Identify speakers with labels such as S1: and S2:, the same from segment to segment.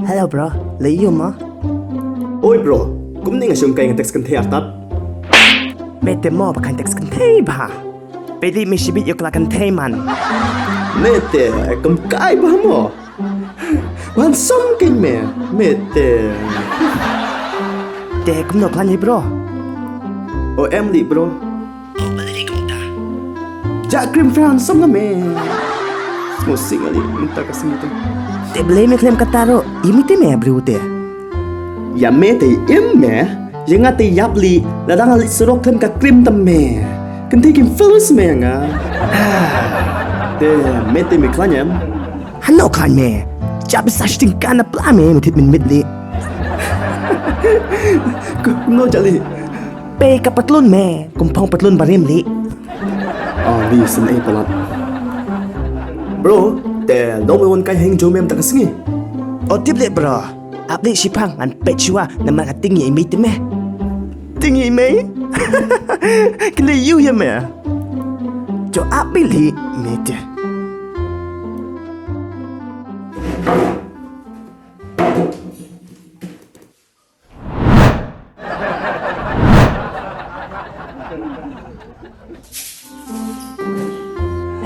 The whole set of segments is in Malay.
S1: Hello bro, lấy yêu mà.
S2: Ôi bro, cũng nên là sung cây text kan thea tat.
S1: Mẹ tem mò bakan text kan thay ba. Pwede may sibit yung kalakan thay man.
S2: Mete, cầm cái ba mo. Wan som kinh mẹ, mete.
S1: Te cũng nộp lan nhỉ bro.
S2: Ôi em đi bro.
S1: Balik cũng ta.
S2: Ja krim fan som na mẹ. Một sinh ali, minta kasih itu.
S1: Te beli me klem kataro, imite me bro te.
S2: Ya mete im mẹ. Yang ngati yapli, ladang alit surok klem ka krim tam mẹ. Kan taking first mẹ nga. Te mete me klanyam.
S1: Hano kan me. Jabi sashting kana pla me mutit min midli.
S2: No jali.
S1: Pe ka patlon me, kumpong patlon barim li.
S2: Oh, di sen ay palat. Bro, te no me won kai heng jo mem takasngi.
S1: O tible bro. Update sipang an pechua na mga tinggi imite me. Tinggi me? Kili you ya me. Jo apili mete.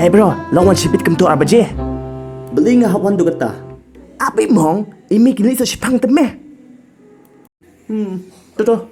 S1: Hey bro, lawan sipit kem tu abaje.
S2: Beli nga hawan do kata.
S1: Api mong, imi kini sa sipang teme.
S2: To.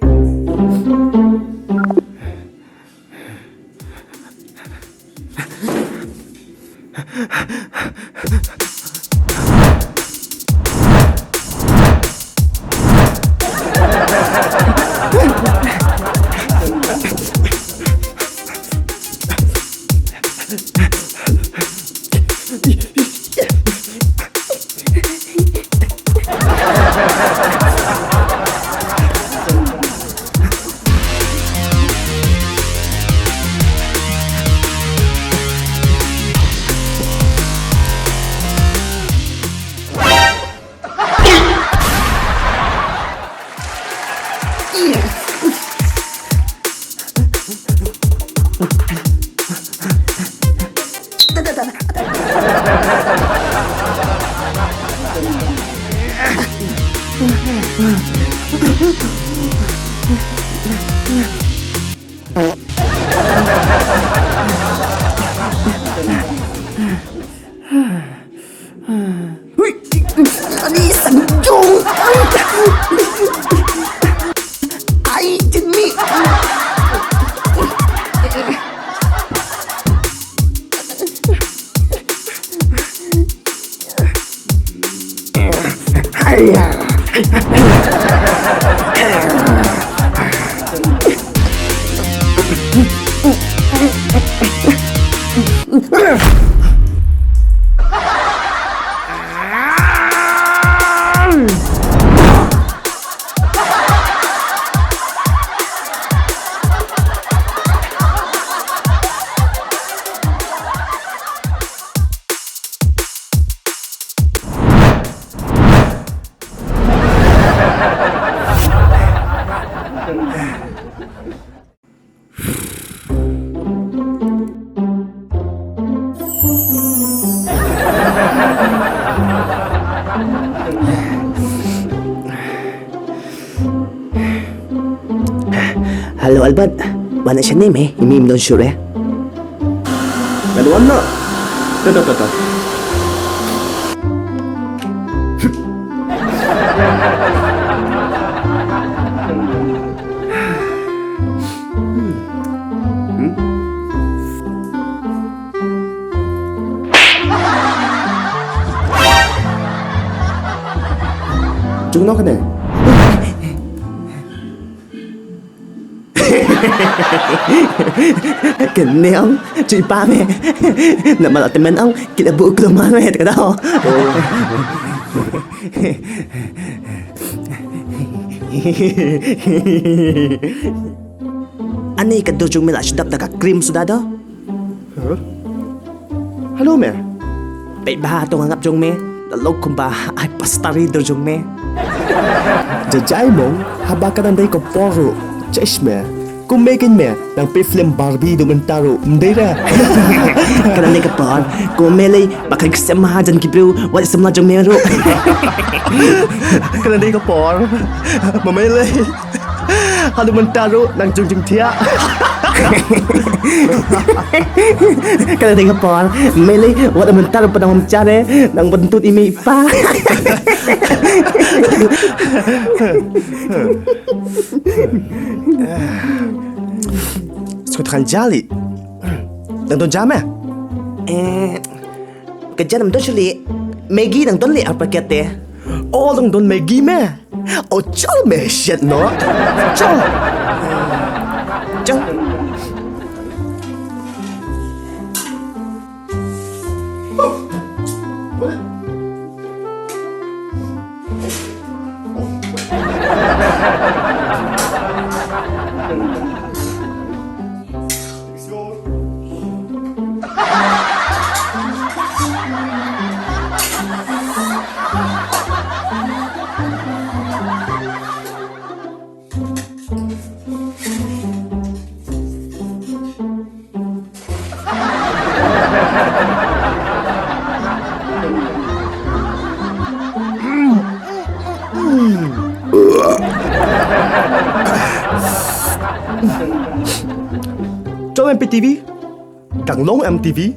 S1: Hui, ani sanjung. Ai chân mi. Halo Albert, mana siya name eh? Imim don sure eh?
S2: Galuan na. To. Chúng nó cái này.
S1: Kene ông, cuy pa me. Nak malah teman ông, kita buat kelumah me, tak tahu. Ani ka dojong me lah sedap dah krim sudah dah.
S2: Hello mẹ.
S1: Baik bah tu anggap jong me. Lalu kumba ai pastari dojong me.
S2: Jajai mong habakan andai ko poro. Chase mẹ. Kung may ganyan, nang film Barbie dokumentaro, hindi na.
S1: Kana ni kapon, kumeli makagsama dyan kibro, wala sa mga jong mero.
S2: Kana di ka por, mamili. Dokumentaro ng Jungjung Tia.
S1: Kana ni kapon, meli wala man taro pa nang mamtsare, nang bantut imi pa.
S2: Skutran jali. Nang doon jam
S1: Kajan nam dosuli, Maggie nang donli apa kete.
S2: Oh, nang doon may gime. Oh, chal me shit no. Chal.
S1: Jong.
S2: Chal MPTV. Càng lông MTV.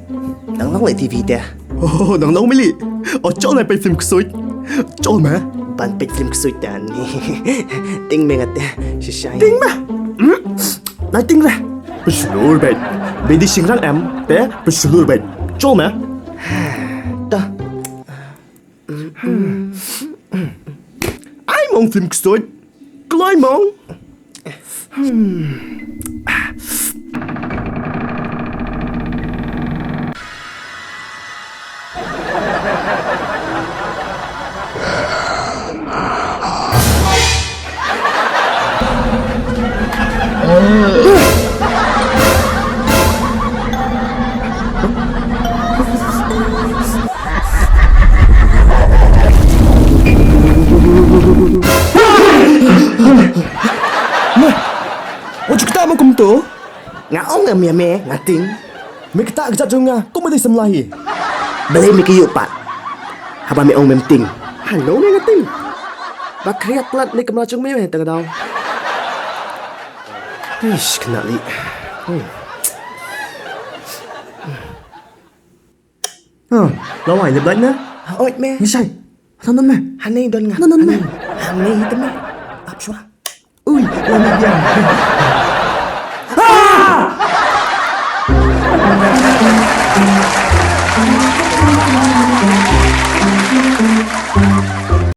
S1: Nang long lại TV te.
S2: Oh, nang lông mili. Oh, chal na pa film kusoi. Chal me.
S1: Ban pek film kesuitan ni. Ting mengat te. Sisay.
S2: Ting ma. Nói tiếng ra. Besulur bet. Bedi singrang em. Te besulur bet. Chal me.
S1: Ta.
S2: Ai mong film kusoi. Kloi mong. Oh, kita mau kumto.
S1: Ngaong nga miyame, ngating.
S2: May kita agad dyan nga. Kung may samlahi.
S1: Balay mi kayo pa. Haba mi ong memting.
S2: Hello, may ngating. Bakriat plat ni kamrachong may may taga daw.
S1: Ish, kenali.
S2: Laway, liblag na.
S1: Oit me.
S2: Nisay. Ano me?
S1: Hanay don nga.
S2: Ano me?
S1: Hanay ito me. Apswa.
S2: Uy, lamig yan.